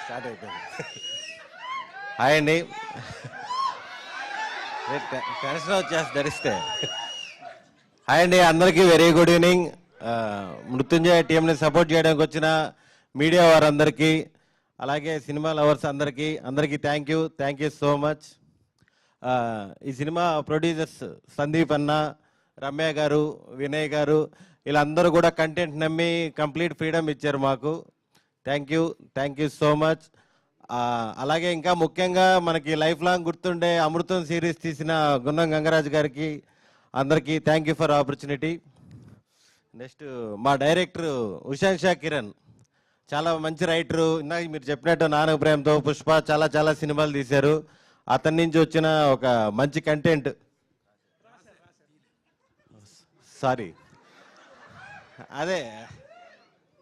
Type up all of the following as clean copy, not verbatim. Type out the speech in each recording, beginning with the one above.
Start అయిపోయింది. Hi అండి. Tension వచ్చేసి ధరిస్తే. హాయ్ అండి, అందరికీ వెరీ గుడ్ ఈవినింగ్. మృత్యుంజయ టీంని సపోర్ట్ చేయడానికి వచ్చిన మీడియా వారందరికీ, అలాగే సినిమా లవర్స్ అందరికీ థ్యాంక్ యూ సో మచ్. ఈ సినిమా ప్రొడ్యూసర్స్ సందీప్ అన్న, రమ్య గారు, వినయ్ గారు, వీళ్ళందరూ కూడా కంటెంట్ నమ్మి కంప్లీట్ ఫ్రీడమ్ ఇచ్చారు మాకు. Thank you so much. అలాగే ఇంకా ముఖ్యంగా మనకి లైఫ్ లాంగ్ గుర్తుండే అమృతం సిరీస్ తీసిన గున్నం గంగరాజు గారికి అందరికీ thank you for opportunity. Next మా డైరెక్టర్ ఉషాంక్ష కిరణ్, చాలా మంచి రైటరు. ఇందాక మీరు చెప్పినట్టు నానక ప్రేమతో, పుష్ప, చాలా సినిమాలు తీశారు. అతని నుంచి వచ్చిన ఒక మంచి కంటెంట్. సారీ,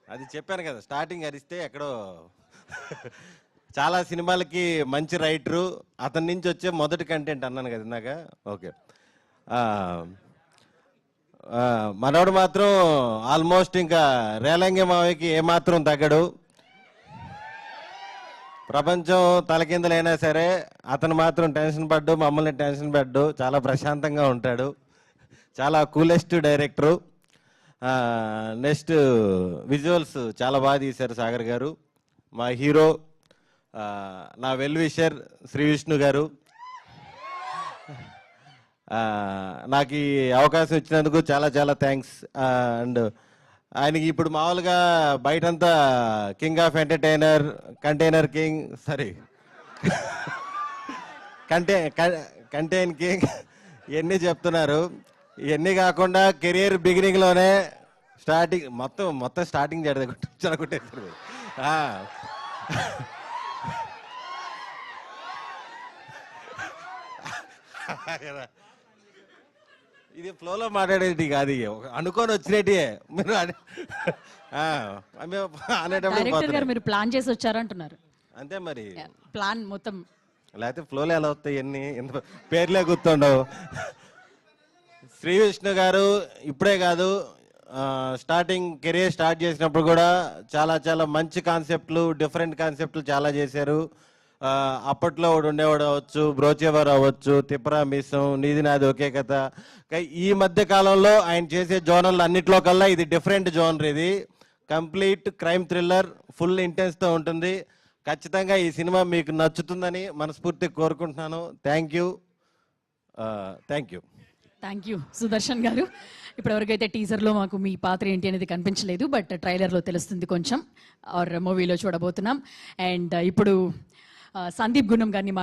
అది చెప్పాను కదా, స్టార్టింగ్ అరిస్తే ఎక్కడో. చాలా సినిమాలకి మంచి రైటరు, అతని నుంచి వచ్చే మొదటి కంటెంట్ అన్నాను కదా ఇందాక. ఓకే, మనోడు మాత్రం ఆల్మోస్ట్ ఇంకా రేలంగి మావయ్యకి ఏమాత్రం తగ్గడు. ప్రపంచం తలకిందులైనా సరే అతను మాత్రం టెన్షన్ పడ్డు, మమ్మల్ని టెన్షన్ పడ్డు, చాలా ప్రశాంతంగా ఉంటాడు. చాలా కూలెస్ట్ డైరెక్టరు. నెక్స్ట్ విజువల్స్ చాలా బాగా తీశారు సాగర్ గారు. మా హీరో నా వెల్ విషర్ శ్రీ విష్ణు గారు. నాకు ఈ అవకాశం ఇచ్చినందుకు చాలా థ్యాంక్స్. అండ్ ఆయనకి ఇప్పుడు మామూలుగా బయటంతా king of entertainer, container king, sorry content king ఇవన్నీ చెప్తున్నారు. ఇవన్నీ కాకుండా కెరియర్ బిగినింగ్లోనే మొత్తం స్టార్టింగ్ చెడగొట్టేస్తారు. ఇది ఫ్లోలో మాట్లాడేది కాదు, అనుకొని వచ్చినట్టే మీరు అనేటప్పుడు మీరు ప్లాన్ చేసి వచ్చారంటున్నారు. అంతే మరి, ప్లాన్ మొత్తం. లేకపోతే ఫ్లోలో ఎలా వస్తాయి ఎన్ని పేర్లే గుర్తుండవు. శ్రీ విష్ణు గారు ఇప్పుడే కాదు, కెరీర్ స్టార్ట్ చేసినప్పుడు కూడా చాలా మంచి కాన్సెప్ట్లు, డిఫరెంట్ కాన్సెప్ట్లు చాలా చేశారు. అప్పట్లో ఒకడు ఉండేవాడు అవ్వచ్చు, బ్రోచేవారు అవ్వచ్చు, తిప్పరా మిస్సం, నీది నాది ఒకే కథ. ఈ మధ్య కాలంలో ఆయన చేసే జోనర్లు అన్నిట్లో కల్లా ఇది డిఫరెంట్ జోనర్. ఇది కంప్లీట్ క్రైమ్ థ్రిల్లర్, ఫుల్ ఇంటెన్స్తో ఉంటుంది. ఖచ్చితంగా ఈ సినిమా మీకు నచ్చుతుందని మనస్ఫూర్తిగా కోరుకుంటున్నాను. థ్యాంక్ యూ సుదర్శన్ గారు. ఇప్పటివరకైతే టీజర్లో మాకు మీ పాత్ర ఏంటి అనేది కనిపించలేదు, బట్ ట్రైలర్లో తెలుస్తుంది కొంచెం, ఆర్ మూవీలో చూడబోతున్నాం. అండ్ ఇప్పుడు సందీప్ గున్నం గారిని